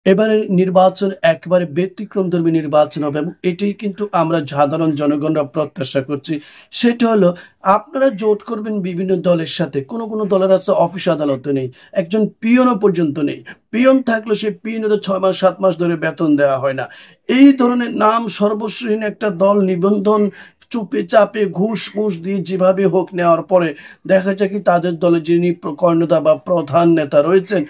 এবারের নির্বাচন একেবারে ব্যতিক্রমধর্মী নির্বাচন হবে এবং এটাই কিন্তু আমরা সাধারণ জনগণরা প্রত্যাশা করছি। সেটা হলো আপনারা জোট করবেন বিভিন্ন দলের সাথে। কোনো দলের আছে অফিস আদালতে নেই। একজন পিয়নও পর্যন্ত নেই। পিয়ন থাকলেও সেই পিয়নেরও ৬ মাস ৭ মাস ধরে বেতন দেওয়া হয় না। এই ধরনের নাম সর্বস্বহীন একটা দল নিবন্ধন চুপে চাপে ঘুষ দিয়ে যেভাবে হোক নেওয়ার পরে দেখা যায় কি তাদের দলে যিনি কর্ণধার বা প্রধান নেতা রয়েছেন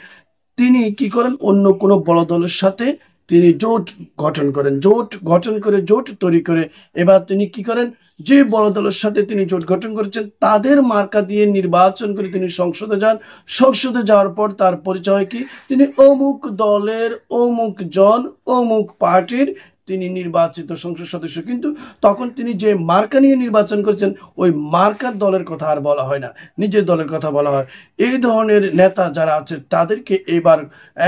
তিনি কি করেন অন্য কোনো বড় দলের সাথে তিনি জোট গঠন করেন। জোট গঠন করে জোট তৈরি করে এবার তিনি কি করেন যে বড় দলের সাথে তিনি জোট গঠন করেছেন তাদের মার্কা দিয়ে নির্বাচন করে তিনি সংসদে যান। সংসদে যাওয়ার পর তার পরিচয় কি তিনি অমুক দলের অমুক জন অমুক পার্টির তিনি নির্বাচিত সংসদ সদস্য। কিন্তু তখন তিনি যে মার্কা নিয়ে নির্বাচন করেছেন ওই মার্কার দলের কথা আর বলা হয় না, নিজের দলের কথা বলা হয়। এই ধরনের নেতা যারা আছে তাদেরকে এবার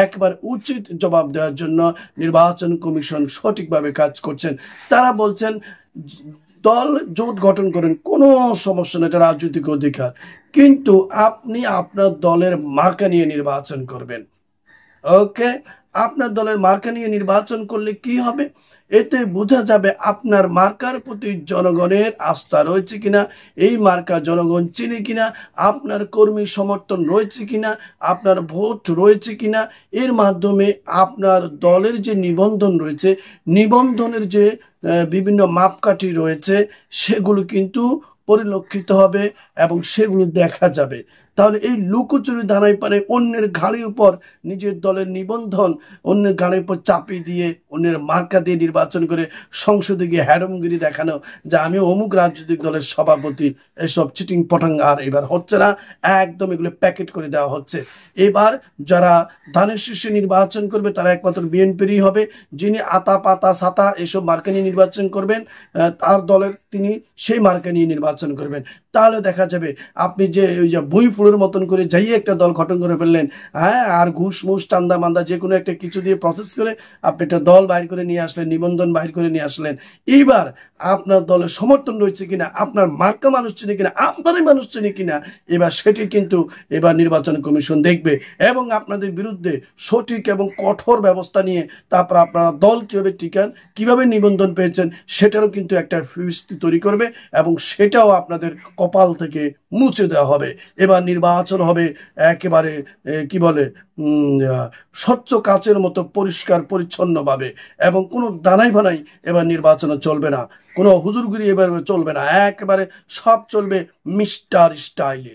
একবার উচিত জবাব দেওয়ার জন্য নির্বাচন কমিশন সঠিকভাবে কাজ করছেন। তারা বলছেন দল জোট গঠন করেন, কোনো সমস্যা নেই, এটা রাজনৈতিক অধিকার, কিন্তু আপনি আপনার দলের মার্কা নিয়ে নির্বাচন করবেন। ওকে, আপনার দলের মার্কা নিয়ে নির্বাচন করলে কি হবে? এতে বোঝা যাবে আপনার মার্কার প্রতি জনগণের আস্থা রয়েছে কিনা, এই মার্কা জনগণ চিনে কিনা, আপনার কর্মী সমর্থন রয়েছে কিনা, আপনার ভোট রয়েছে কিনা। এর মাধ্যমে আপনার দলের যে নিবন্ধন রয়েছে, নিবন্ধনের যে বিভিন্ন মাপকাঠি রয়েছে সেগুলো কিন্তু পরিলক্ষিত হবে এবং সেগুলো দেখা যাবে। তাহলে এই লুকোচুরি ধারায় পারে অন্যের ঘাড়ের উপর নিজের দলের নিবন্ধন অন্যের ঘাড়ের উপর চাপিয়ে দিয়ে অন্যের মার্কা দিয়ে নির্বাচন করে সংসদে গিয়ে হ্যাডমগিরি দেখানো যে আমি অমুক রাজনৈতিক দলের সভাপতি, এসব চিটিং পটাং আর এবার হচ্ছে না। একদম এগুলো প্যাকেট করে দেওয়া হচ্ছে। এবার যারা ধানের শীর্ষে নির্বাচন করবে তারা একমাত্র বিএনপিরই হবে। যিনি আতা পাতা ছাতা এসব মার্কা নিয়ে নির্বাচন করবেন তার দলের তিনি সেই মার্কা নিয়ে নির্বাচন করবেন। তাহলে দেখা যাবে আপনি যে ওই যে বই ফুলের মতন করে যাই একটা দল গঠন করে ফেললেন, হ্যাঁ, আর ঘুষ মুষ টান্দা মান্দা যে কোনো একটা কিছু দিয়ে প্রসেস করে আপনি একটা দল বাইর করে নিয়ে আসলেন, নিবন্ধন বাইর করে নিয়ে আসলেন। এইবার আপনার দলের সমর্থন রয়েছে কিনা, আপনার মার্কা মানুষ চিনে কিনা, আপনারই মানুষ চিনে কিনা, এবার সেটি কিন্তু এবার নির্বাচন কমিশন দেখবে এবং আপনাদের বিরুদ্ধে সঠিক এবং কঠোর ব্যবস্থা নিয়ে তারপর আপনারা দল কিভাবে টিকান, কিভাবে নিবন্ধন পেয়েছেন সেটারও কিন্তু একটা ফিরিস্তি তৈরি করবে এবং সেটাও আপনাদের কপাল থেকে মুছে দেওয়া হবে। এবার নির্বাচন হবে একেবারে কি বলে স্বচ্ছ কাচের মতো পরিষ্কার পরিচ্ছন্নভাবে এবং কোনো দানাই ভানাই এবার নির্বাচনে চলবে না, কোনো হুজুরগুরি এবার চলবে না, একেবারে সব চলবে মিস্টার স্টাইলে।